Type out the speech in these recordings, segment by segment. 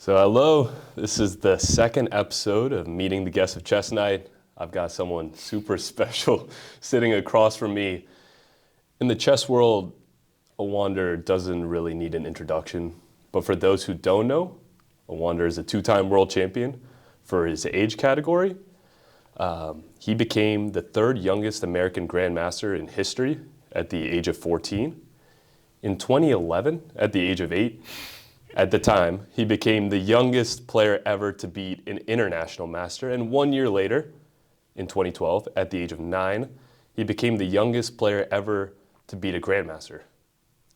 So hello, this is the second episode of Meeting the Guests of Chess Night. I've got someone super special sitting across from me. In the chess world, Awonder doesn't really need an introduction. But for those who don't know, Awonder is a two-time world champion for his age category. He became the third youngest American grandmaster in history at the age of 14. In 2011, at the age of 8, at the time, he became the youngest player ever to beat an international master. And 1 year later, in 2012, at the age of 9, he became the youngest player ever to beat a grandmaster.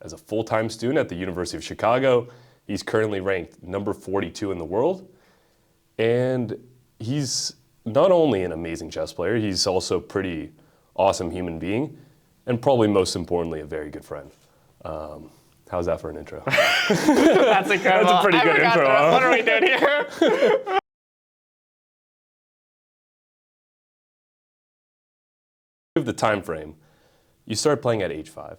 As a full-time student at the University of Chicago, he's currently ranked number 42 in the world. And he's not only an amazing chess player, he's also a pretty awesome human being, and probably most importantly, a very good friend. How's that for an intro? That's incredible. That's a pretty good intro. Huh? What are we doing here? Of the time frame, you started playing at age 5.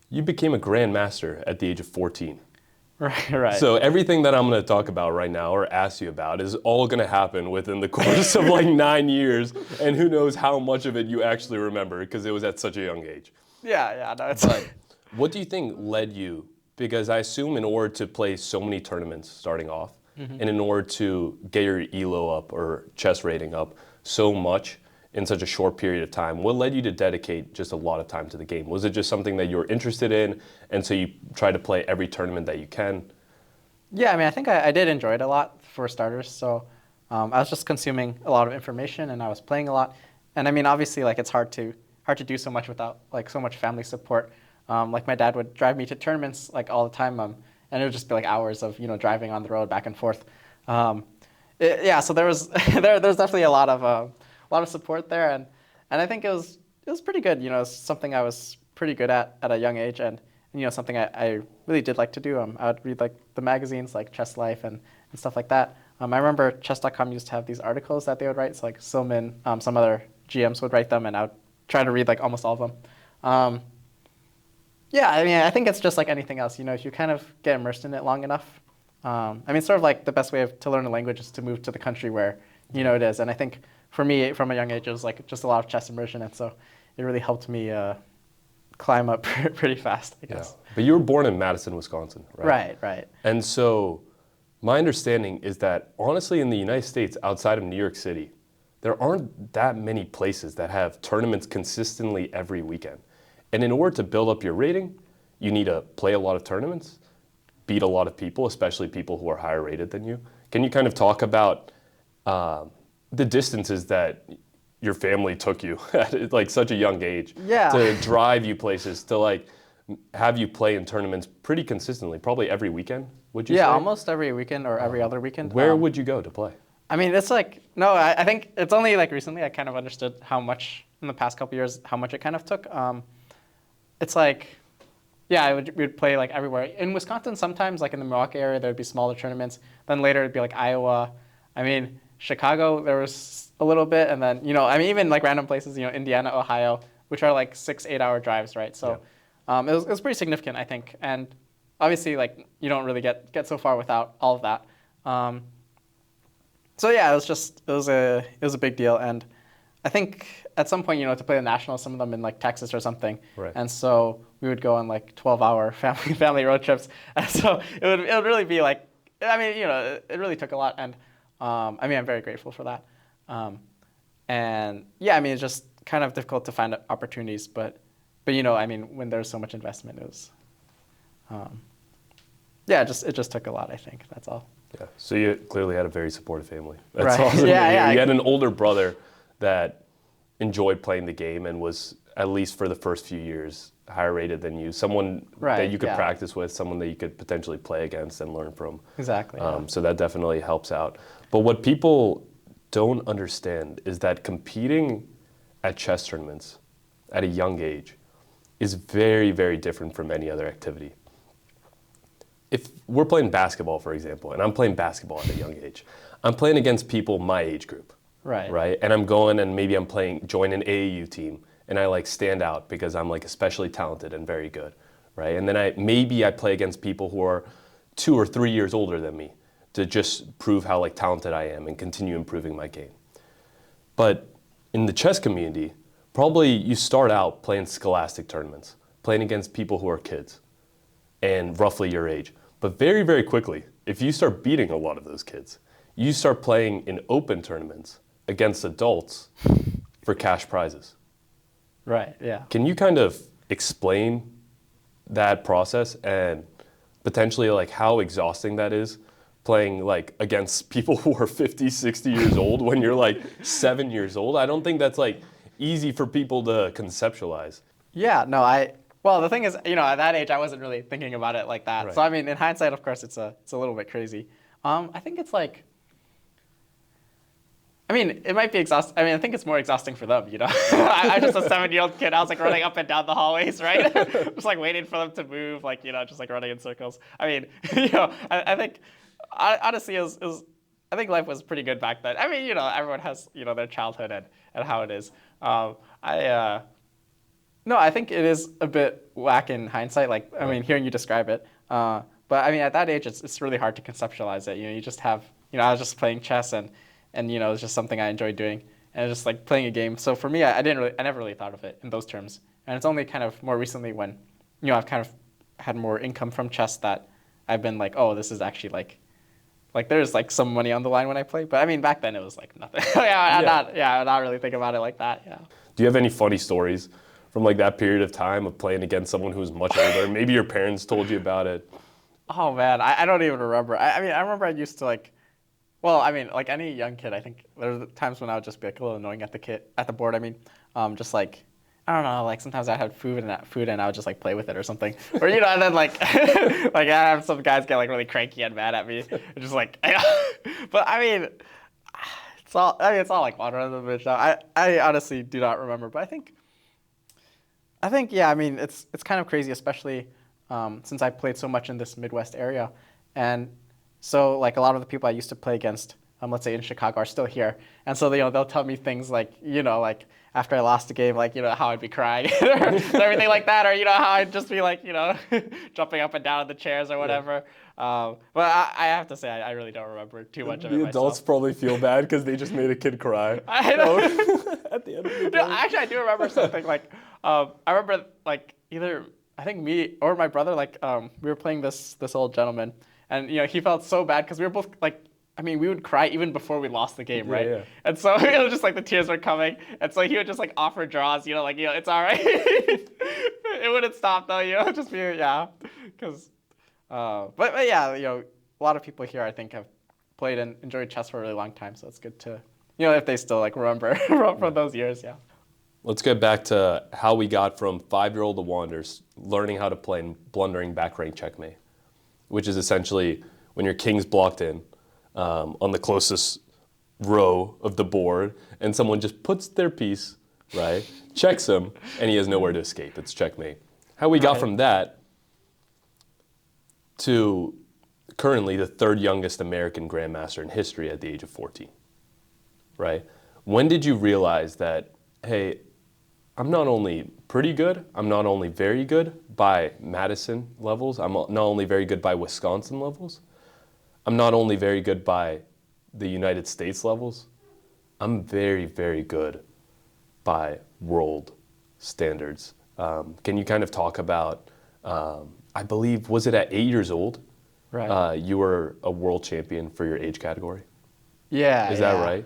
You became a grandmaster at the age of 14. Right. So everything that I'm going to talk about right now or ask you about is all going to happen within the course of like 9 years, and who knows how much of it you actually remember because it was at such a young age. Yeah. No, it's But what do you think led you? Because I assume in order to play so many tournaments starting off, and in order to get your ELO up or chess rating up so much in such a short period of time, what led you to dedicate just a lot of time to the game? Was it just something that you were interested in, and so you try to play every tournament that you can? Yeah, I mean, I think I did enjoy it a lot for starters. So I was just consuming a lot of information, and I was playing a lot. And I mean, obviously, like it's hard to do so much without like so much family support. Like my dad would drive me to tournaments like all the time, and it would just be like hours of driving on the road back and forth. So there was there's definitely a lot of support there, and I think it was pretty good. It's something I was pretty good at a young age, and something I really did like to do. I would read like the magazines like Chess Life and stuff like that. I remember chess.com used to have these articles that they would write. So like Silman, some other GMs would write them, and I would try to read like almost all of them. Yeah, I mean, I think it's just like anything else. If you kind of get immersed in it long enough, I mean, sort of like the best way to learn a language is to move to the country where it is. And I think for me, from a young age, it was like just a lot of chess immersion, and so it really helped me climb up pretty fast, I guess. Yeah. But you were born in Madison, Wisconsin, right? Right. And so my understanding is that honestly in the United States, outside of New York City, there aren't that many places that have tournaments consistently every weekend. And in order to build up your rating, you need to play a lot of tournaments, beat a lot of people, especially people who are higher rated than you. Can you kind of talk about the distances that your family took you at like such a young age to drive you places, to like have you play in tournaments pretty consistently, probably every weekend, would you say? Yeah, almost every weekend or every other weekend. Where would you go to play? I mean, it's like, no, I think it's only like recently I kind of understood how much, in the past couple years, how much it kind of took. It's like, yeah, we would play like everywhere. In Wisconsin, sometimes like in the Milwaukee area, there would be smaller tournaments. Then later it'd be like Iowa. I mean, Chicago, there was a little bit. And then, I mean, even like random places, Indiana, Ohio, which are like 6-8 hour drives, right? So it was pretty significant, I think. And obviously, like, you don't really get so far without all of that. So yeah, it was a big deal. And I think at some point, to play the nationals, some of them in like Texas or something. Right. And so we would go on like 12-hour family road trips. And so it would really be like, I mean, it really took a lot. And I mean, I'm very grateful for that. And yeah, I mean, it's just kind of difficult to find opportunities, but I mean, when there's so much investment, it was, it just took a lot, I think. That's all. Yeah. So you clearly had a very supportive family. That's right. awesome. Yeah. You had an older brother that enjoyed playing the game and was, at least for the first few years, higher rated than you. Someone that you could practice with, someone that you could potentially play against and learn from. Exactly. So that definitely helps out. But what people don't understand is that competing at chess tournaments at a young age is very, very different from any other activity. If we're playing basketball, for example, and I'm playing basketball at a young age, I'm playing against people my age group. Right. And I'm going and maybe I'm join an AAU team, and I like stand out because I'm like especially talented and very good, right? And then I play against people who are 2 or 3 years older than me to just prove how like talented I am and continue improving my game. But in the chess community, probably you start out playing scholastic tournaments, playing against people who are kids and roughly your age. But very, very quickly, if you start beating a lot of those kids, you start playing in open tournaments against adults for cash prizes. Right, yeah. Can you kind of explain that process and potentially like how exhausting that is playing like against people who are 50, 60 years old when you're like 7 years old? I don't think that's like easy for people to conceptualize. Yeah, no, well, the thing is, at that age, I wasn't really thinking about it like that. Right. So, I mean, in hindsight, of course, it's a little bit crazy. I think it's like, I mean, it might be exhausting. I mean, I think it's more exhausting for them, I'm just a 7-year-old kid. I was like running up and down the hallways, right? Just like waiting for them to move, like, just like running in circles. I mean, I think, honestly, I think life was pretty good back then. I mean, everyone has, their childhood and how it is. No, I think it is a bit whack in hindsight. Like, I mean, hearing you describe it. But I mean, at that age, it's really hard to conceptualize it. You just have, I was just playing chess and it's just something I enjoyed doing, and just like playing a game. So for me, I never really thought of it in those terms. And it's only kind of more recently when, I've kind of had more income from chess that I've been like, oh, this is actually like there's like some money on the line when I play. But I mean, back then it was like nothing. I'm not really thinking about it like that. Yeah. Do you have any funny stories from like that period of time of playing against someone who was much older? Maybe your parents told you about it. Oh man, I don't even remember. I mean, I remember I used to like, well, I mean, like any young kid, I think there were times when I would just be like a little annoying at the board. I mean, just like, I don't know, like sometimes I had food and I would just like play with it or something. Or and then like like I have some guys get like really cranky and mad at me. Just like but I mean it's all like water under the bridge now. I honestly do not remember, but I think yeah, I mean it's kind of crazy, especially since I played so much in this Midwest area. And so like a lot of the people I used to play against, let's say in Chicago, are still here. And so they'll tell me things like, like after I lost a game, like, how I'd be crying or everything like that, or, how I'd just be like, jumping up and down in the chairs or whatever. But I have to say, I really don't remember too much of it The adults myself. probably feel bad because they just made a kid cry. I know. At the end of the game. No, actually, I do remember something like, I remember like either, I think me or my brother, like we were playing this old gentleman, and he felt so bad because we were both like, I mean, we would cry even before we lost the game, right? Yeah. And so just like the tears were coming, and so he would just like offer draws, like it's all right. It wouldn't stop though, just be because, but yeah, a lot of people here I think have played and enjoyed chess for a really long time, so it's good to, if they still like remember from those years, yeah. Let's get back to how we got from 5-year-old Awanders learning how to play and blundering back rank checkmate, which is essentially when your king's blocked in on the closest row of the board, and someone just puts their piece, right, checks him, and he has nowhere to escape. It's checkmate. How we got from that to currently the 3rd youngest American grandmaster in history at the age of 14, right? When did you realize that, hey, I'm not only pretty good, I'm not only very good by Madison levels, I'm not only very good by Wisconsin levels, I'm not only very good by the United States levels, I'm very, very good by world standards. Can you kind of talk about, I believe, was it at 8 years old? Right. You were a world champion for your age category? Yeah. Is that right?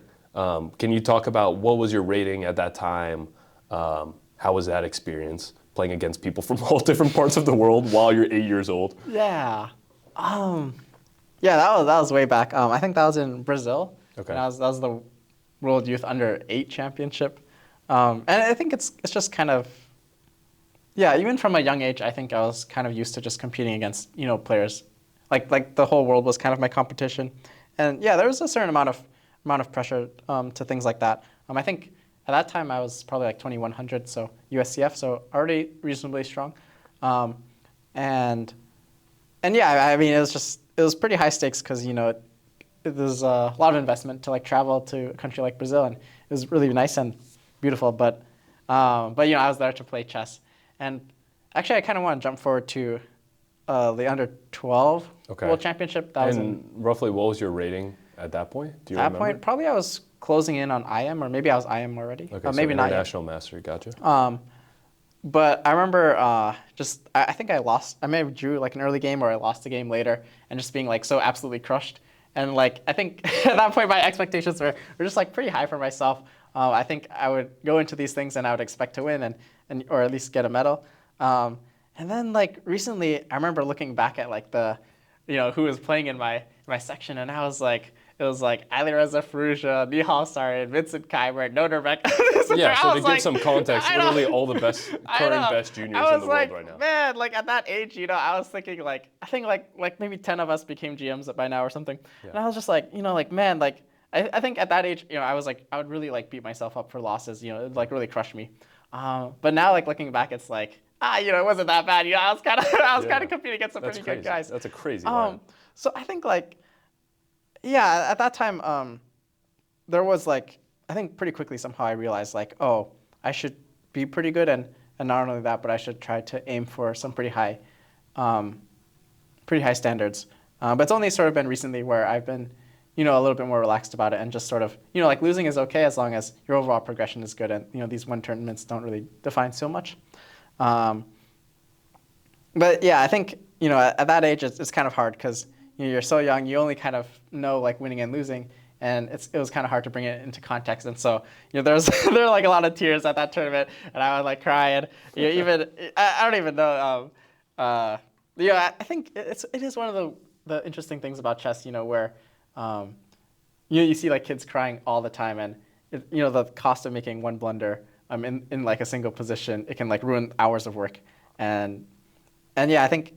Can you talk about what was your rating at that time? How was that experience playing against people from all different parts of the world while you're 8 years old? Yeah. Yeah, that was way back. I think that was in Brazil. Okay. And that was the World Youth Under-8 Championship. And I think it's just kind of, yeah, even from a young age, I think I was kind of used to just competing against, players. Like the whole world was kind of my competition. And yeah, there was a certain amount of pressure to things like that. I think at that time I was probably like 2100, so USCF, so already reasonably strong. And yeah, I mean, it was pretty high stakes because, there's a lot of investment to like travel to a country like Brazil, and it was really nice and beautiful. But I was there to play chess. And actually, I kind of want to jump forward to the under 12 Okay. World Championship. That was And roughly, what was your rating at that point? Do you at that remember? point. Probably I was closing in on IM, or maybe I was IM already. Okay, so maybe not yet. international master, gotcha. But I remember I think I lost. I may have drew like an early game, or I lost a game later, and just being like so absolutely crushed. And like I think at that point my expectations were just like pretty high for myself. I think I would go into these things and I would expect to win and or at least get a medal. And then like recently, I remember looking back at like who was playing in my section, and I was like. It was like Alireza Firouzja, Nihal Sarin, Vincent Keimer, Noderbeck. Yeah, so to give like, some context, literally all the best current best juniors in the world right now. Man, like at that age, I was thinking like I think like maybe 10 of us became GMs by now or something. Yeah. And I was just like, like man, like I think at that age, I was like I would really like beat myself up for losses, it would like really crush me. But now like looking back, it's like it wasn't that bad. I was kind of competing against some pretty good guys. That's a crazy line. So I think like yeah, at that time, there was like, I think pretty quickly somehow I realized like, oh, I should be pretty good, and not only that, but I should try to aim for some pretty high standards. But it's only sort of been recently where I've been, a little bit more relaxed about it, and just sort of, like losing is okay as long as your overall progression is good, and these one tournaments don't really define so much. But yeah, I think at that age it's kind of hard because you're so young, you only kind of know like winning and losing, and it was kind of hard to bring it into context. And so there were like a lot of tears at that tournament, and I would like cry, and even I don't even know. I think it is one of the interesting things about chess, where you see like kids crying all the time, and the cost of making one blunder in like a single position, it can like ruin hours of work, and yeah, I think.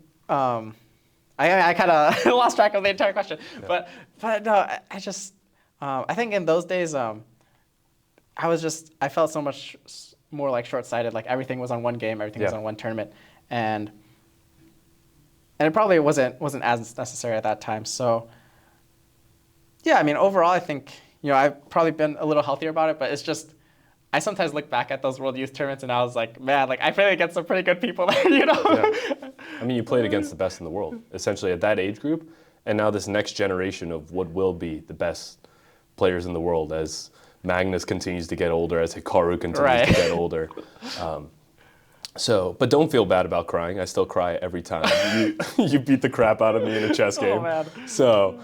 I kind of lost track of the entire question, yeah. but no, I just I think in those days I felt so much more like short-sighted. Like everything was on one game, everything was on one tournament, and it probably wasn't as necessary at that time. So yeah, I mean overall I think I've probably been a little healthier about it, but it's just. I sometimes look back at those World Youth tournaments and I was like, man, like I played against some pretty good people there, Yeah. I mean, you played against the best in the world, essentially at that age group, and now this next generation of what will be the best players in the world as Magnus continues to get older, as Hikaru continues to get older. But don't feel bad about crying. I still cry every time you beat the crap out of me in a chess game. Oh, man. So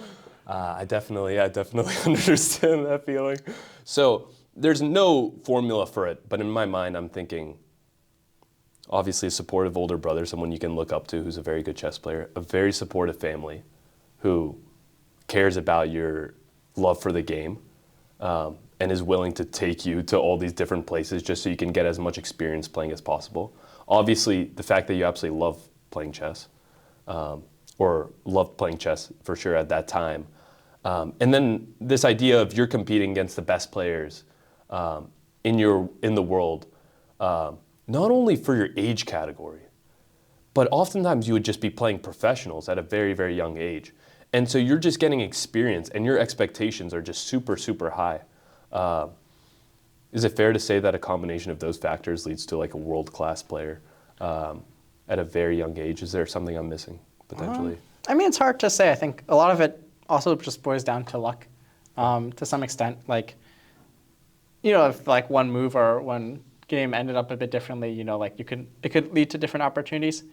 I definitely understand that feeling. So. There's no formula for it, but in my mind, I'm thinking, obviously a supportive older brother, someone you can look up to who's a very good chess player, a very supportive family who cares about your love for the game and is willing to take you to all these different places just so you can get as much experience playing as possible. Obviously, the fact that you absolutely love playing chess, or loved playing chess for sure at that time. And then this idea of you're competing against the best players in the world, not only for your age category, but oftentimes you would just be playing professionals at a very, very young age. And so you're just getting experience and your expectations are just super, super high. Is it fair to say that a combination of those factors leads to like a world-class player at a very young age? Is there something I'm missing potentially? I mean, it's hard to say. I think a lot of it also just boils down to luck to some extent. Like, if like one move or one game ended up a bit differently, like it could lead to different opportunities.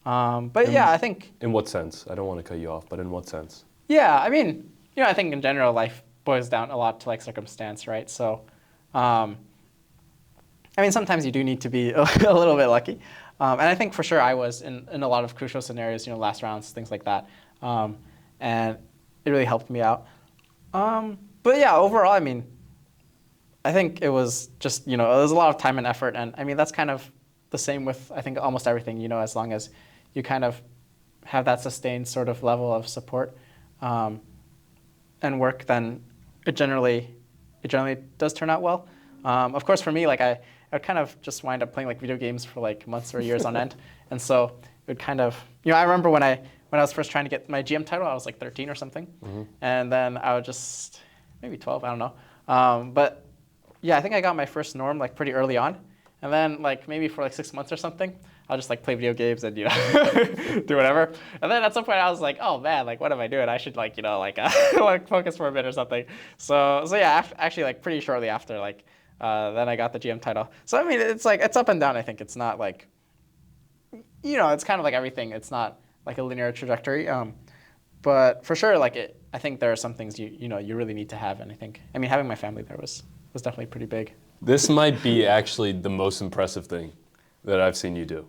But yeah, I think. In what sense? I don't want to cut you off, but in what sense? Yeah, I mean, I think in general life boils down a lot to like circumstance, right? So, I mean, sometimes you do need to be a little bit lucky, and I think for sure I was in a lot of crucial scenarios, last rounds, things like that, and it really helped me out. But yeah, overall, I mean. I think it was just, it was a lot of time and effort. And I mean, that's kind of the same with, I think, almost everything, as long as you kind of have that sustained sort of level of support and work, then it generally does turn out well. Of course, for me, like I would kind of just wind up playing like video games for like months or years on end. And so it would kind of, I remember when I was first trying to get my GM title, I was like 13 or something. Mm-hmm. And then I would just, maybe 12, I don't know. But yeah, I think I got my first norm like pretty early on. And then like maybe for like 6 months or something, I'll just like play video games and do whatever. And then at some point I was like, oh man, like what am I doing? I should like like focus for a bit or something. So yeah, actually like pretty shortly after like then I got the GM title. So I mean it's like it's up and down. I think it's not like it's kind of like everything. It's not like a linear trajectory. But for sure, like I think there are some things you really need to have, and I mean having my family there was definitely pretty big. This might be actually the most impressive thing that I've seen you do,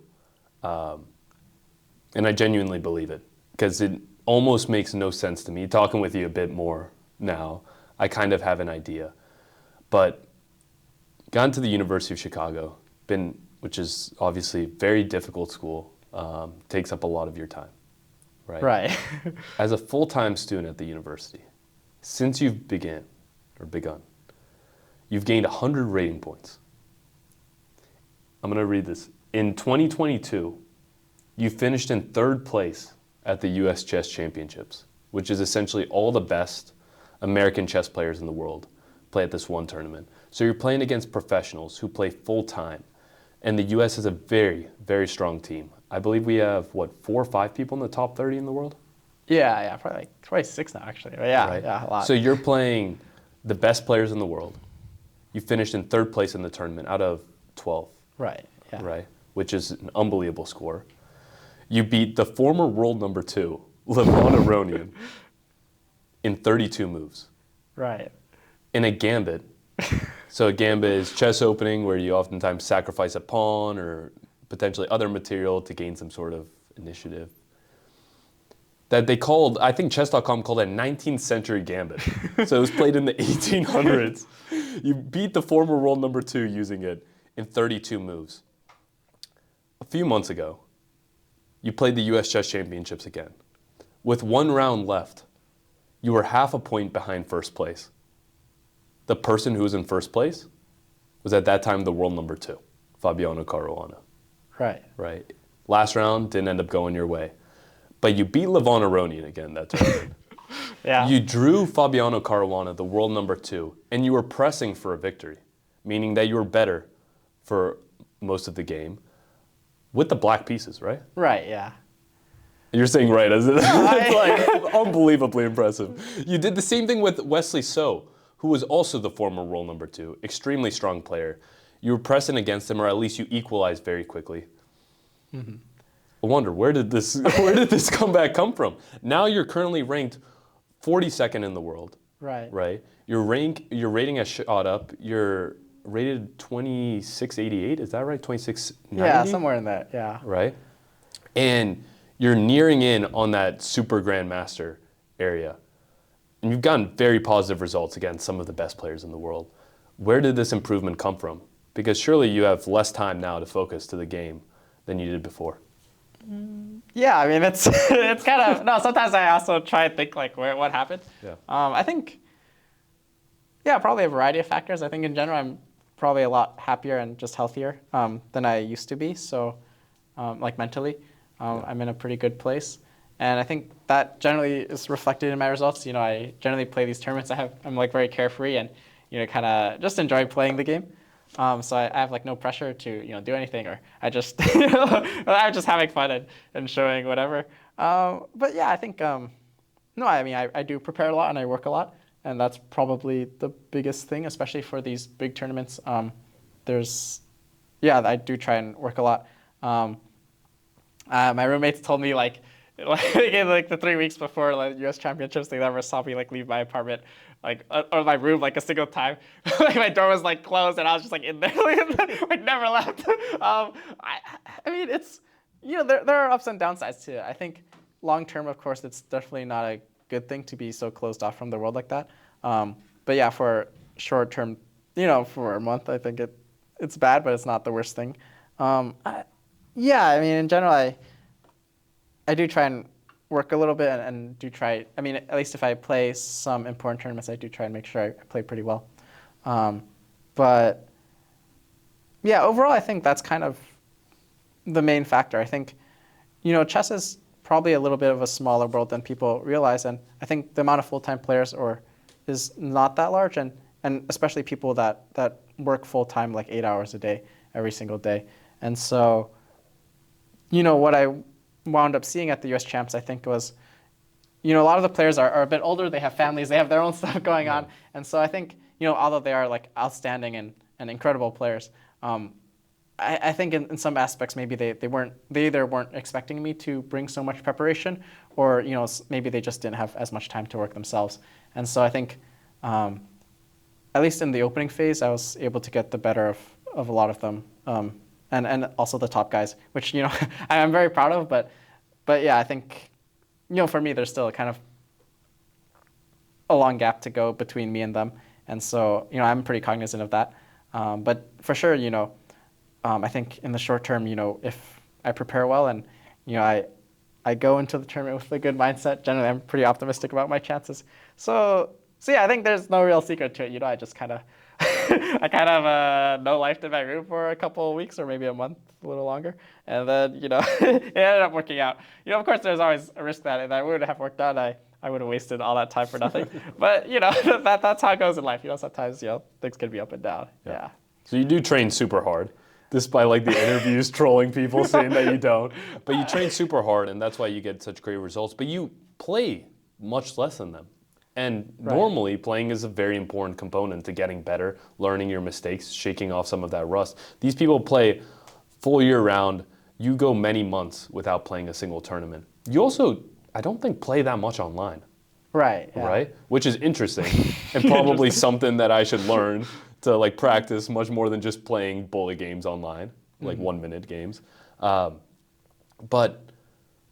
and I genuinely believe it because it almost makes no sense to me. Talking with you a bit more now, I kind of have an idea, but gone to the University of Chicago, which is obviously a very difficult school, takes up a lot of your time. Right. As a full-time student at the university, since you've begun, you've gained 100 rating points. I'm going to read this. In 2022, you finished in 3rd place at the U.S. Chess Championships, which is essentially all the best American chess players in the world play at this one tournament. So you're playing against professionals who play full-time, and the U.S. is a very, very strong team. I believe we have, 4 or 5 people in the top 30 in the world? Yeah, probably 6 now, actually. But yeah, right? Yeah, a lot. So you're playing the best players in the world. You finished in 3rd place in the tournament out of 12. Right, yeah. Right, which is an unbelievable score. You beat the former world number 2, Awonder Liang, in 32 moves. Right. In a gambit. So a gambit is chess opening where you oftentimes sacrifice a pawn or potentially other material to gain some sort of initiative. That they called, I think chess.com called it a 19th century gambit. So it was played in the 1800s. You beat the former world number 2 using it in 32 moves. A few months ago, you played the U.S. Chess Championships again. With 1 round left, you were half a point behind 1st place. The person who was in 1st place was at that time the world number 2, Fabiano Caruana. Right. Last round didn't end up going your way. But you beat Awonder Liang again that tournament. Yeah. You drew Fabiano Caruana, the world number 2, and you were pressing for a victory, meaning that you were better for most of the game with the black pieces, right? Right, yeah. You're saying right, isn't it? It's like unbelievably impressive. You did the same thing with Wesley So, who was also the former world number 2, extremely strong player. You were pressing against him, or at least you equalized very quickly. Mm-hmm. I wonder, where did this comeback come from? Now you're currently ranked 42nd in the world. Right. Your rating has shot up. You're rated 2688, is that right? 2690? Yeah, somewhere in that, yeah. Right? And you're nearing in on that super grandmaster area. And you've gotten very positive results against some of the best players in the world. Where did this improvement come from? Because surely you have less time now to focus to the game than you did before. Yeah, I mean, it's kind of, no, sometimes I also try to think like what happened. Yeah. I think, yeah, probably a variety of factors. I think in general, I'm probably a lot happier and just healthier than I used to be. So like mentally, I'm in a pretty good place. And I think that generally is reflected in my results. I generally play these tournaments. I'm like very carefree and, kind of just enjoy playing the game. So I have like no pressure to do anything, or I just I'm just having fun and showing whatever. But yeah, I think no, I mean I do prepare a lot and I work a lot, and that's probably the biggest thing, especially for these big tournaments. I do try and work a lot. My roommates told me like in like the 3 weeks before like U.S. Championships, they never saw me like leave my apartment or my room like a single time. Like my door was like closed and I was just like in there like never left. I mean it's there are ups and downsides to it. I think long term, of course, it's definitely not a good thing to be so closed off from the world like that. But yeah, for short term, for a month, I think it's bad, but it's not the worst thing. I mean in general, I do try and work a little bit and do try, I mean, at least if I play some important tournaments, I do try and make sure I play pretty well. But yeah, overall, I think that's kind of the main factor. I think, chess is probably a little bit of a smaller world than people realize. And I think the amount of full-time players is not that large. And especially people that work full-time, like 8 hours a day, every single day. And so, what I wound up seeing at the U.S. champs, I think was, a lot of the players are a bit older. They have families. They have their own stuff going on. And so I think, although they are like outstanding and incredible players, I think in some aspects maybe they either weren't expecting me to bring so much preparation, or maybe they just didn't have as much time to work themselves. And so I think, at least in the opening phase, I was able to get the better of a lot of them, and also the top guys, which I'm very proud of. But yeah, I think for me there's still kind of a long gap to go between me and them, and so I'm pretty cognizant of that. But for sure, I think in the short term, if I prepare well and I go into the tournament with a good mindset, generally I'm pretty optimistic about my chances. So yeah, I think there's no real secret to it. I just kind of I kind of no lifed in my room for a couple of weeks or maybe a month, a little longer, and then it ended up working out. Of course, there's always a risk that if I would have worked out, I would have wasted all that time for nothing. But that's how it goes in life. Sometimes things can be up and down. Yeah. So you do train super hard, despite like the interviews trolling people saying that you don't. But you train super hard, and that's why you get such great results. But you play much less than them. And normally, playing is a very important component to getting better, learning your mistakes, shaking off some of that rust. These people play full year round. You go many months without playing a single tournament. You also, I don't think, play that much online. Right. Yeah. Right? Which is interesting, and probably something that I should learn to like practice much more than just playing bullet games online, like 1 minute games. But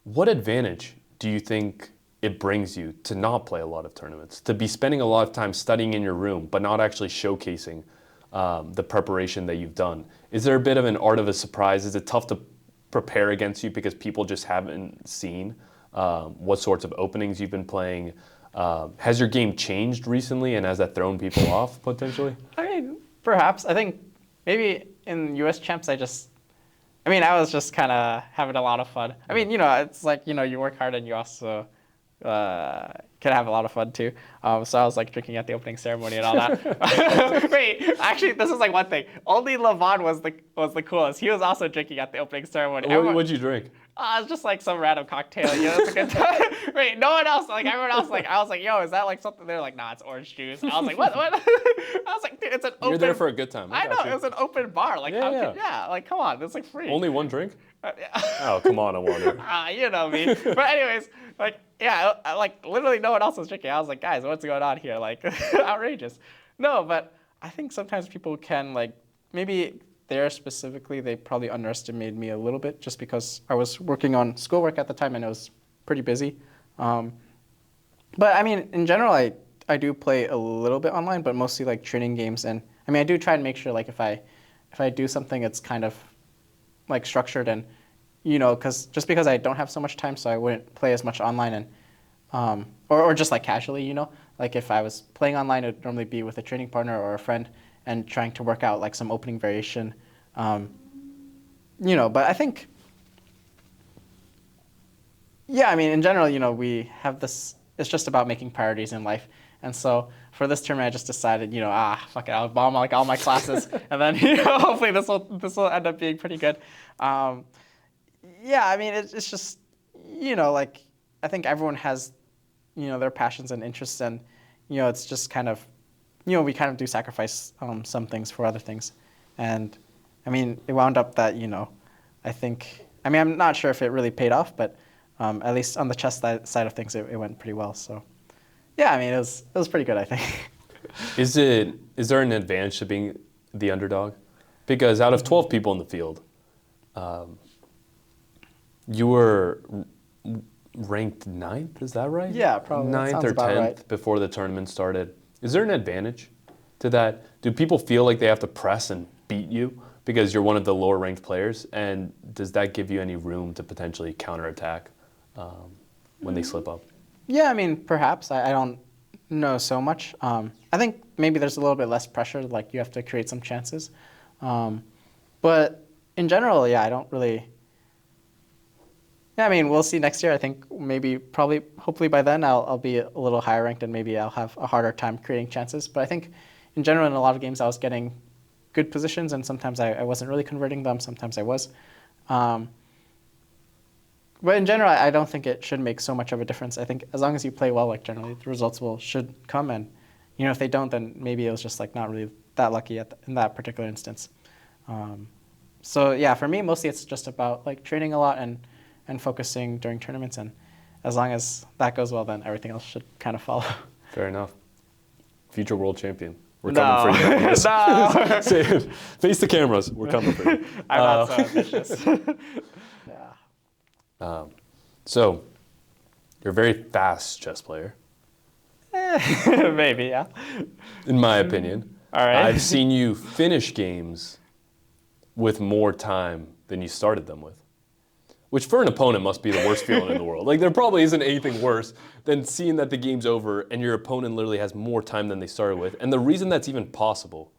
what advantage do you think it brings you to not play a lot of tournaments, to be spending a lot of time studying in your room, but not actually showcasing the preparation that you've done? Is there a bit of an art of a surprise? Is it tough to prepare against you because people just haven't seen what sorts of openings you've been playing? Has your game changed recently, and has that thrown people off potentially? I mean, perhaps. I think maybe in U.S. champs, I was just kind of having a lot of fun. I mean, it's like, you work hard and you also can have a lot of fun too. So I was like drinking at the opening ceremony and all that. Wait, actually, this is like one thing. Only Levon was the coolest. He was also drinking at the opening ceremony. What'd you drink? It's just like some random cocktail. It's a good time. Wait, no one else. Like everyone else. Like I was like, yo, is that like something? They're like, nah, it's orange juice. I was like, what? I was like, dude, it's an open. You're there for a good time. I know it was an open bar. Like like come on, it's like free. Only one drink? Oh, come on, Awonder. You know me. But anyways, like like literally no one else was drinking. I was like, guys, what's going on here? Like outrageous. No, but I think sometimes people can like maybe. There specifically, they probably underestimated me a little bit just because I was working on schoolwork at the time and it was pretty busy. But I mean, in general, I do play a little bit online, but mostly like training games. And I mean, I do try and make sure like if I do something, it's kind of like structured and, just because I don't have so much time, so I wouldn't play as much online and, or just like casually, like if I was playing online, it would normally be with a training partner or a friend and trying to work out like some opening variation, but I think, I mean, in general, we have this, it's just about making priorities in life. And so for this tournament, I just decided, fuck it, I'll bomb like all my classes. And then, hopefully this will end up being pretty good. I mean, it's just, like I think everyone has, their passions and interests and, it's just kind of, we kind of do sacrifice some things for other things. And I mean, it wound up that, I think, I mean, I'm not sure if it really paid off, but at least on the chess side of things, it went pretty well. So I mean, it was pretty good, I think. Is there an advantage to being the underdog? Because out of 12 people in the field, you were ranked 9th, is that right? Yeah, probably. 9th or 10th right. Before the tournament started. Is there an advantage to that? Do people feel like they have to press and beat you because you're one of the lower ranked players? And does that give you any room to potentially counterattack when they slip up? Yeah, I mean, perhaps. I don't know so much. I think maybe there's a little bit less pressure, like you have to create some chances. But in general, I don't really... Yeah, I mean, we'll see next year. I think hopefully by then I'll be a little higher ranked and maybe I'll have a harder time creating chances. But I think in general, in a lot of games, I was getting good positions and sometimes I wasn't really converting them. Sometimes I was. But in general, I don't think it should make so much of a difference. I think as long as you play well, like generally the results should come, and if they don't, then maybe it was just like not really that lucky in that particular instance. So yeah, for me, mostly it's just about like training a lot and focusing during tournaments, and as long as that goes well, then everything else should kind of follow. Fair enough. Future world champion. We're No. coming for you. Yes. No. Say it. Face the cameras. We're coming for you. I'm not so ambitious. Yeah. So, you're a very fast chess player, Maybe, yeah. in my opinion. All right. I've seen you finish games with more time than you started them with, which for an opponent must be the worst feeling in the world. Like, there probably isn't anything worse than seeing that the game's over and your opponent literally has more time than they started with. And the reason that's even possible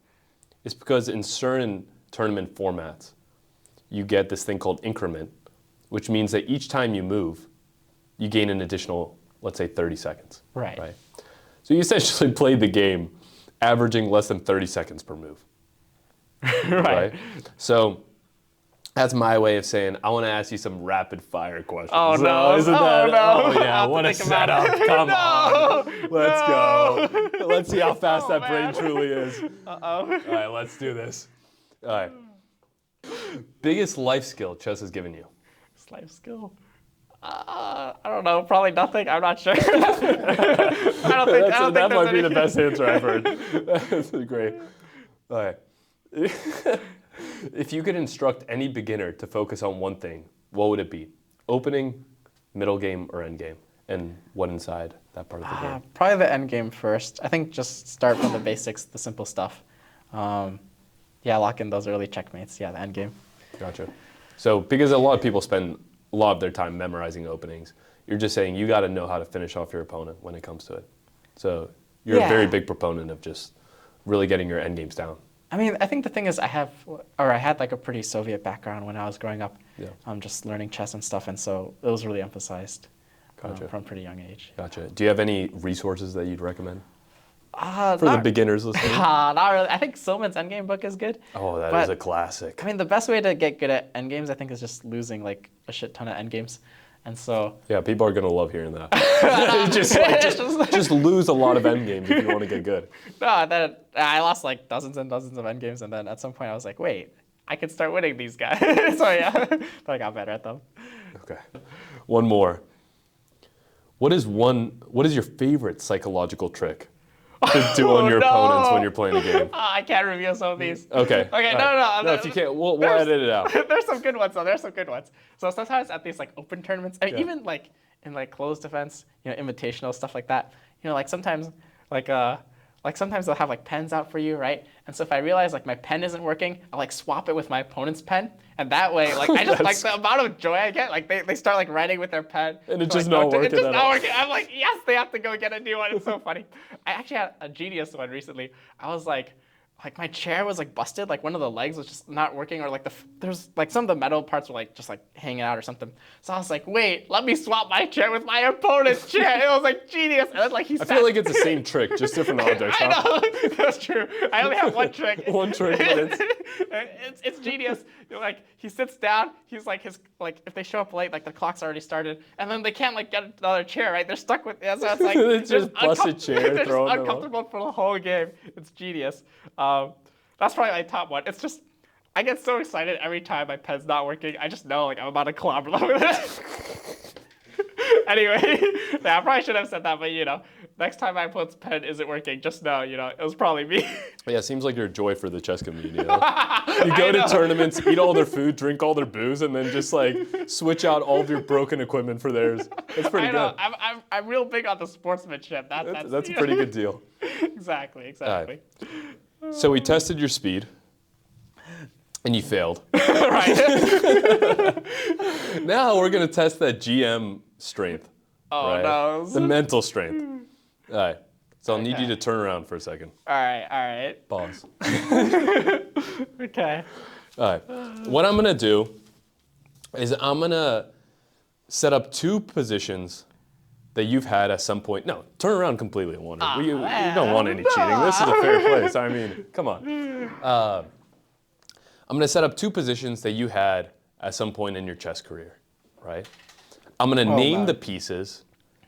is because in certain tournament formats, you get this thing called increment, which means that each time you move, you gain an additional, let's say, 30 seconds. Right. So you essentially played the game averaging less than 30 seconds per move. Right. So that's my way of saying I want to ask you some rapid fire questions. Oh, So no. isn't Oh, that, no. oh yeah, I'll what a have to think about setup. it. Come No. on. Let's go. Let's see how fast Oh, that brain man. truly is. Uh-oh. All right, let's do this. All right. Biggest life skill chess has given you? Life skill. I don't know. Probably nothing. I'm not sure. I don't think That might be there's the best answer I've heard. That's great. All right. If you could instruct any beginner to focus on one thing, what would it be? Opening, middle game, or end game? And what inside that part of the game? Probably the end game first. I think just start from the basics, the simple stuff. Lock in those early checkmates. Yeah, the end game. Gotcha. So because a lot of people spend a lot of their time memorizing openings, you're just saying you got to know how to finish off your opponent when it comes to it. So you're a very big proponent of just really getting your end games down. I mean, I think the thing is I had like a pretty Soviet background when I was growing up. Yeah. Just learning chess and stuff, and so it was really emphasized Gotcha. from a pretty young age. Gotcha. Do you have any resources that you'd recommend for the Not- beginners listening? Not really. I think Silman's endgame book is good. Oh, that is but- a classic. I mean, the best way to get good at endgames, I think, is just losing like a shit ton of endgames. And so Yeah, people are gonna love hearing that. just lose a lot of end games if you want to get good. No, then I lost like dozens and dozens of endgames, and then at some point I was like, wait, I could start winning these guys. So yeah, but I got better at them. Okay, one more. What is your favorite psychological trick to do on your opponents when you're playing a game? I can't reveal some of these. Okay. Okay, all no. No, if you can't, we'll edit it out. There's some good ones though. There's some good ones. So sometimes at these like open tournaments, I mean, Yeah. even like in like closed events, invitational stuff like that. Like sometimes sometimes they'll have like pens out for you, right? And so if I realize like my pen isn't working, I'll like swap it with my opponent's pen, and that way like I just like the amount of joy I get. Like they start like writing with their pen, And it's so, just like, not working It's just at not all. working. I'm like, yes, they have to go get a new one. It's so funny. I actually had a genius one recently. I was like my chair was like busted, like one of the legs was just not working, or like there's like some of the metal parts were like just like hanging out or something. So I was like, wait, let me swap my chair with my opponent's chair. It was like genius. And then like I feel like it's the same trick, just different objects. I Huh? know, that's true. I only have one trick. One trick, but it's genius. Like he sits down, he's like if they show up late, like the clock's already started, and then they can't like get another chair, right? They're stuck with it. So it's like It's just busted chair they're just thrown them off. uncomfortable for the whole game. It's genius. That's probably my top one. It's just I get so excited every time my pen's not working. I just know like I'm about to collaborate with it. Anyway, yeah, I probably should have said that, but next time my opponent's pen isn't working, just know, it was probably me. Yeah, it seems like you're a joy for the chess community. You go to tournaments, eat all their food, drink all their booze, and then just like switch out all of your broken equipment for theirs. That's pretty I know. good. I'm real big on the sportsmanship. That's a pretty good deal. Exactly. So we tested your speed, and you failed. Right. Now we're gonna test that GM strength. Oh right? no. The mental strength. All right. So I'll need you to turn around for a second. All right. Pause. Okay. All right. What I'm gonna do is I'm gonna set up two positions that you've had at some point. No, turn around completely, Awonder. You don't want any cheating. This is a fair place. I mean, come on. I'm gonna set up two positions that you had at some point in your chess career, right? I'm going to Oh, name wow. the pieces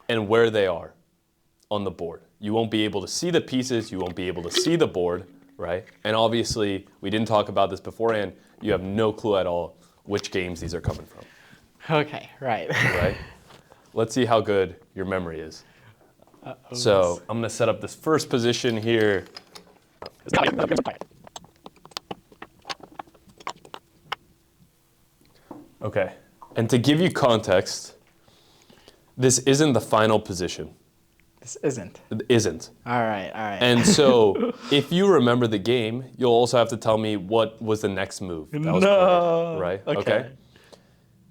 and where they are on the board. You won't be able to see the pieces. You won't be able to see the board, right? And obviously, we didn't talk about this beforehand. You have no clue at all which games these are coming from, Okay, right. right? Let's see how good your memory is. So I'm going to set up this first position here. Okay. And to give you context, this isn't the final position. This isn't. It isn't. All right, all right. And so if you remember the game, you'll also have to tell me what was the next move that was played, right? Okay.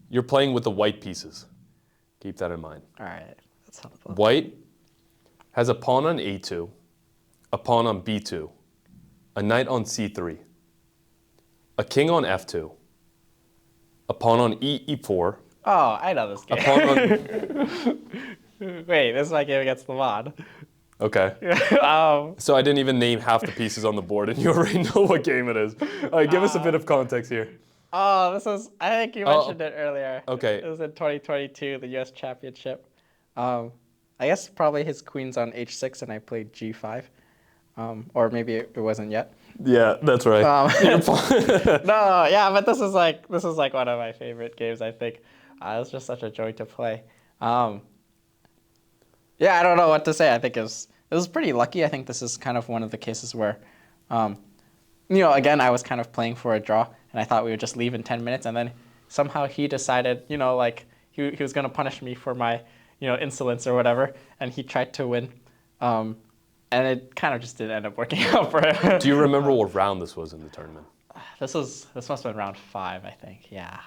You're playing with the white pieces. Keep that in mind. All right, that's helpful. White has a pawn on A2, a pawn on B2, a knight on C3, a king on F2, a pawn on E4, Oh, I know this a game. pawn on... Wait, this is my game against the mod. Okay. So I didn't even name half the pieces on the board, and you already know what game it is. All right, give us a bit of context here. Oh, this was, I think you mentioned it earlier. Okay. It was in 2022, the US Championship. I guess probably his queen's on H6 and I played G5. Or maybe it wasn't yet. Yeah, that's right. No, yeah, but this is like one of my favorite games, I think. It was just such a joy to play. Yeah, I don't know what to say. I think it was pretty lucky. I think this is kind of one of the cases where, again, I was kind of playing for a draw, and I thought we would just leave in 10 minutes, and then somehow he decided, like he was going to punish me for my, insolence or whatever, and he tried to win. And it kind of just didn't end up working out for him. Do you remember what round this was in the tournament? This must have been round 5, I think. Yeah.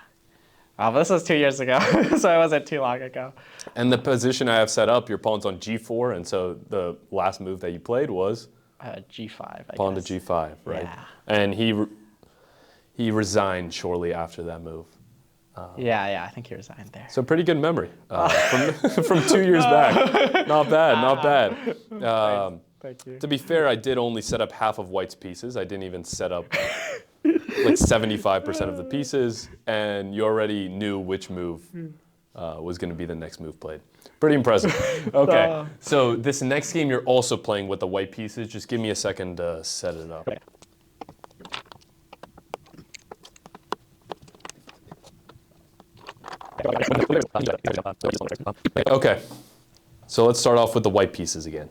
But this was 2 years ago, so it wasn't too long ago. And the position I have set up, your pawn's on G4, and so the last move that you played was G5. I pawn guess. to G5, right? Yeah. And he resigned shortly after that move. Yeah, I think he resigned there. So pretty good memory from 2 years back. Not bad, not bad. Thank you. To be fair, I did only set up half of White's pieces. I didn't even set up like 75% of the pieces, and you already knew which move was going to be the next move played. Pretty impressive. Okay, so this next game you're also playing with the white pieces. Just give me a second to set it up. Okay, so let's start off with the white pieces again.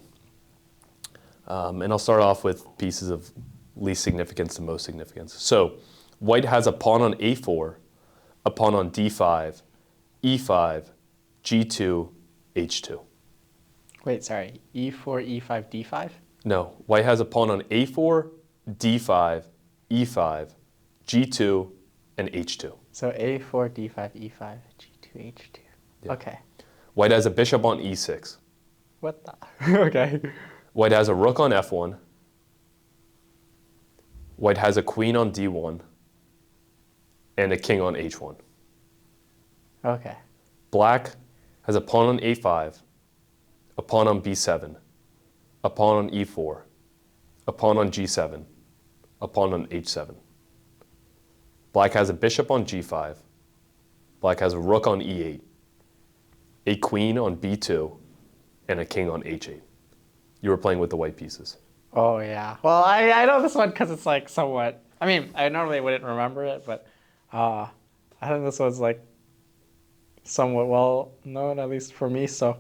And I'll start off with pieces of least significance to most significance. So white has a pawn on A4, a pawn on D5, E5, G2, H2. Wait, sorry. E4, E5, D5? No, white has a pawn on A4, D5, E5, G2, and H2. So A4, D5, E5, G2, H2. Yeah. Okay. White has a bishop on E6. What the? Okay. White has a rook on F1. White has a queen on D1 and a king on H1. Okay. Black has a pawn on A5, a pawn on B7, a pawn on E4, a pawn on G7, a pawn on H7. Black has a bishop on G5. Black has a rook on E8, a queen on B2, and a king on H8. You were playing with the white pieces. Oh, yeah. Well, I know this one because it's like somewhat, I mean, I normally wouldn't remember it, but I think this one's like somewhat well known, at least for me, so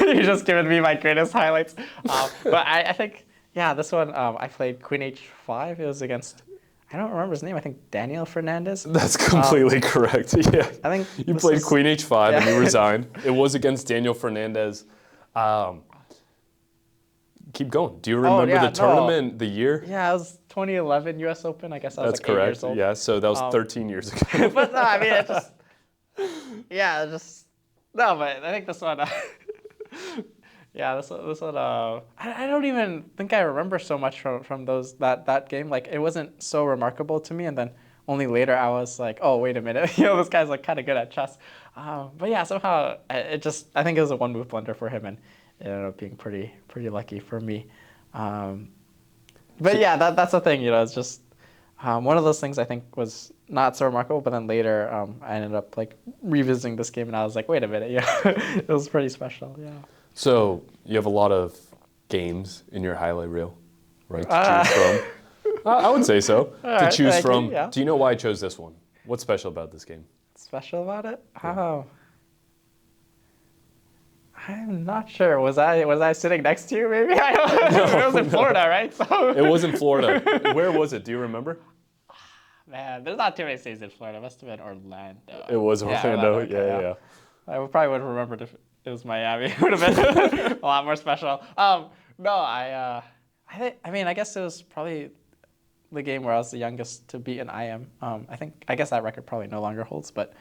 you're just giving me my greatest highlights. But I think, yeah, this one, I played Queen H5. It was against, I don't remember his name, I think Daniel Fernandez. That's completely correct, yeah. I think you played Queen H5 and you Yeah. resigned. It was against Daniel Fernandez. Keep going. Do you remember yeah, the tournament, the year? Yeah, it was 2011 U.S. Open. I guess I was That's like 8 correct. years old. Yeah, so that was 13 years ago. But no, I mean, it just, yeah, no, but I think this one, yeah, this one, I don't even think I remember so much from that game. Like, it wasn't so remarkable to me, and then only later I was like, oh, wait a minute, this guy's like kind of good at chess. But yeah, somehow I think it was a one move blunder for him, and it ended up being pretty lucky for me. But yeah, that's the thing, it's just, one of those things I think was not so remarkable, but then later I ended up like revisiting this game and I was like, wait a minute, yeah, it was pretty special, yeah. So you have a lot of games in your highlight reel, right? To choose from. I would say so. To choose from. Yeah. Do you know why I chose this one? What's special about this game? Special about it? Yeah. Oh. I'm not sure. Was I sitting next to you? Maybe I don't. It was in Florida, right? So It was in Florida. Where was it? Do you remember? man, there's not too many cities in Florida. It must have been Orlando. It was Orlando. Okay, Yeah. I probably would have remembered if it was Miami. It would have been a lot more special. No, I mean, I guess it was probably the game where I was the youngest to beat an IM. I guess that record probably no longer holds, but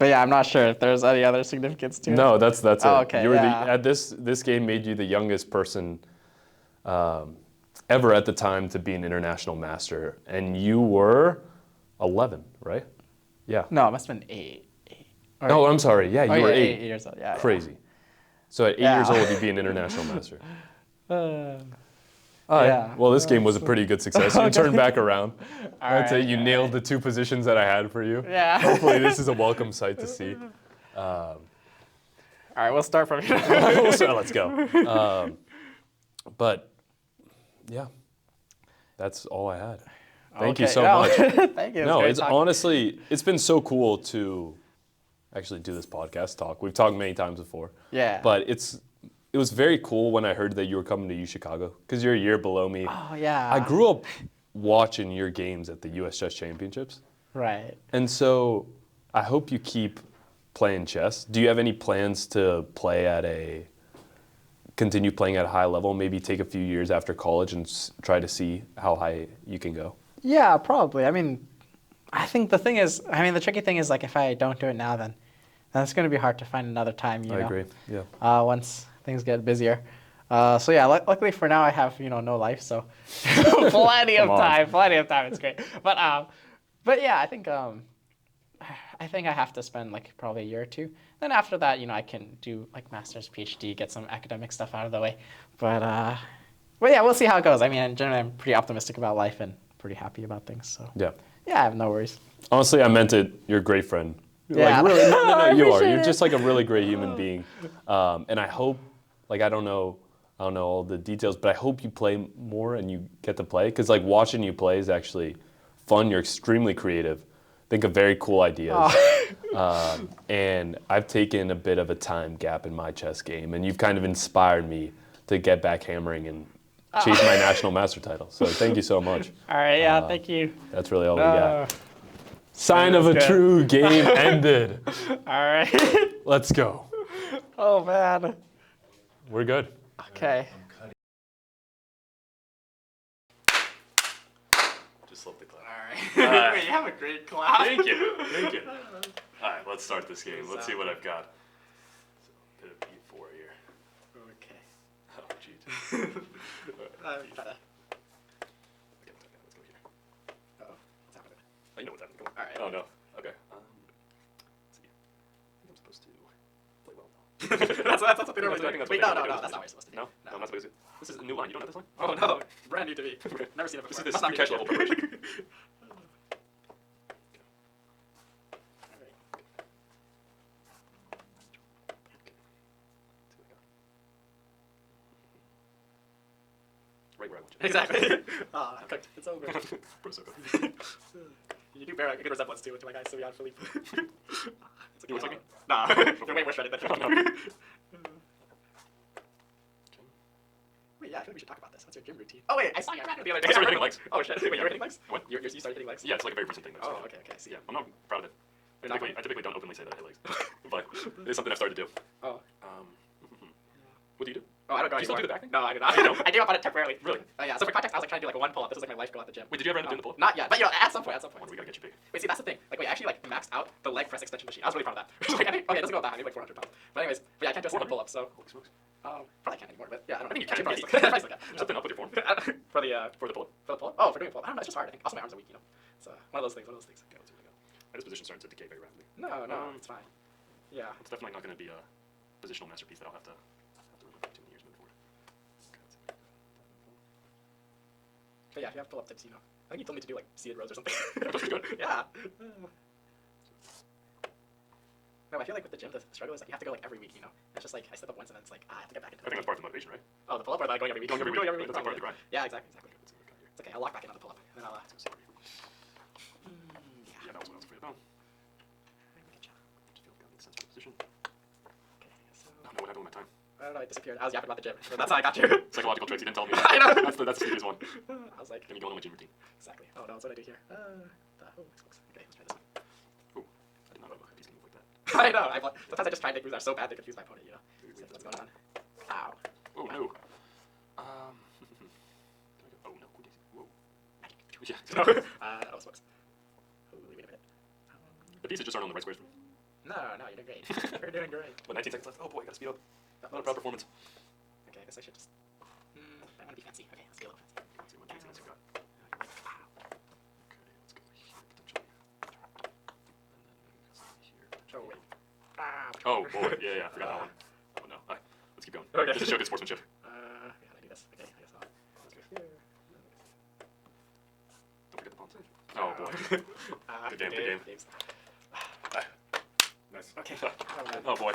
yeah, I'm not sure if there's any other significance to it. No, that's it. Okay, You were yeah. this game made you the youngest person ever at the time to be an international master, and you were 11, right? Yeah. No, it must have been 8. Oh, I'm sorry. Yeah, you were 8. 8 years old. Yeah. Crazy. So at 8 years old, you'd be an international master. All right. Yeah. Well, this game was a pretty good success. You turned back around. I'd say you all nailed the 2 positions that I had for you. Yeah. Hopefully, this is a welcome sight to see. All right, we'll start from here. So let's go. But yeah, that's all I had. Thank you so much. Thank you. No, it's honestly, it's been so cool to actually do this podcast talk. We've talked many times before. Yeah. But it was very cool when I heard that you were coming to U Chicago because you're a year below me. Oh, yeah. I grew up watching your games at the U.S. Chess Championships. Right. And so I hope you keep playing chess. Do you have any plans to continue playing at a high level, maybe take a few years after college and try to see how high you can go? Yeah, probably. I mean, I think the tricky thing is like if I don't do it now, then it's going to be hard to find another time, you know. I agree, yeah. Once things get busier. So yeah, luckily for now I have, no life, so plenty of time. It's great. But yeah, I think I have to spend like probably a year or two. Then after that, I can do like master's, PhD, get some academic stuff out of the way. But yeah, we'll see how it goes. I mean, generally I'm pretty optimistic about life and pretty happy about things. So Yeah. I have no worries. Honestly, I meant it. You're a great friend. Yeah. Like, really, no, you are. appreciate You're it. just like a really great human being. And I hope, like, I don't know all the details, but I hope you play more and you get to play. Because, like, watching you play is actually fun. You're extremely creative. Think of very cool ideas. And I've taken a bit of a time gap in my chess game. And you've kind of inspired me to get back hammering and chase my national master title. So thank you so much. All right, yeah, thank you. That's really all we got. Sign of a true game ended. All right. Let's go. Oh, man. We're good. Okay. Just slip the clap. All right. Wait, you have a great clap. Thank you. All right, let's start this game. Let's see what I've got. So, bit of E4 here. Okay. Oh, jeez. Let's go here. Oh, What's happening? you know what's happening. Come on. All right. Oh, no. Okay. Let's see. I think I'm supposed to play well. that's what they normally do. I think that's Wait, what no, they that's do. not what you're supposed to do. No, I'm not supposed to. This is a new line. You don't have this line? Oh, no. Brand new to me. Never seen it This before. is the cash level preparation. Right where I want you. Exactly. Cooked. It's over. Bro, so good. You do bear a good resemblance to my guy, Sylvian Philippe. You want something? Nah, you're way more shredded than him. Wait, yeah, I feel like we should talk about this. What's your gym routine? Oh, wait, I saw your record the other day. I started hitting legs. Oh, shit. Wait, you were hitting legs? What? You started hitting legs? Yeah, it's like a very recent thing. Oh, okay, I see. Yeah, I'm not proud of it. You're not I typically don't openly say that I hit legs, but it is something I've started to do. Oh. What do you do? Oh, I don't go Do you still anymore. do the back thing? No, I do not. You don't? I gave up on it temporarily. Really? Yeah, so for context, I was like trying to do like a 1 pull-up. This was like my life goal at the gym. Wait, did you ever end up doing the pull-up? Not yet, but at some point. We gotta get you big. Wait, see, that's the thing. Like, wait, I actually like maxed out the leg press extension machine. I was really proud of that. Like, I think, okay, it doesn't go with that. I need like 400 pounds. But anyways, yeah, I can't do a single pull-up, so Holy smokes. probably can't anymore. But yeah, I don't know. I think you can. Probably still can. There's something up with your form For the pull-up. pull-up. Oh, for doing a pull-up. I don't know. It's just hard. I think also my arms are weak. So one of those things. Okay, let's see what I got. My disposition starting to decay very rapidly. No, it's fine. Yeah. It's definitely not going to be a positional masterpiece that I'll have to remember for too many years moving forward. Okay, let's see. But yeah, if you have pull-up tips, you know. I think you told me to do like seated rows or something. That's pretty good. Yeah. No, I feel like with the gym, the struggle is like you have to go like every week, you know. It's just like I step up once and then it's like I have to get back into I think that's part of the motivation, right? Oh, the pull-up or like going every week? Going every week. That's like part of the grind. Yeah, exactly. It's okay. I'll lock back in on the pull-up, and then I'll. Yeah, that was what I was afraid about. Good job. Just feel like that makes sense for the position. Okay, so. Oh no, what happened with my time? I don't know. I disappeared. I was yapping about the gym. So that's how I got you. Psychological traits you didn't tell me. I know. That's the easiest one. I was like. Get me going on my gym routine. Exactly. Oh no, that's what I do here. Xbox. Okay, let's try this one. Ooh, I did not know these games like that. I know. Sometimes I just try and make moves that are so bad they confuse my opponent. You know. So that's what's going on. Ow. Oh no. Oh no. Whoa. Yeah. Oh, smokes. Ooh, wait a minute. The pieces just aren't on the right squares. No, you're doing great. You're doing great. But 19 seconds left. Oh boy, I gotta speed up. Not a proud performance. Okay, I guess I should just. I want to be fancy. Okay, let's be a little fancy. Let's see what 19 seconds we got. Wow. Okay, let's go here potentially. And then here. Oh wait. Ah. Oh boy, yeah, I forgot that one. Oh no. Alright, let's keep going. Okay. Just to show good sportsmanship. How do I do this? Okay, I guess I'll go here. Don't forget the palm save. Oh boy. Good game. Games. Nice. Okay. Oh boy.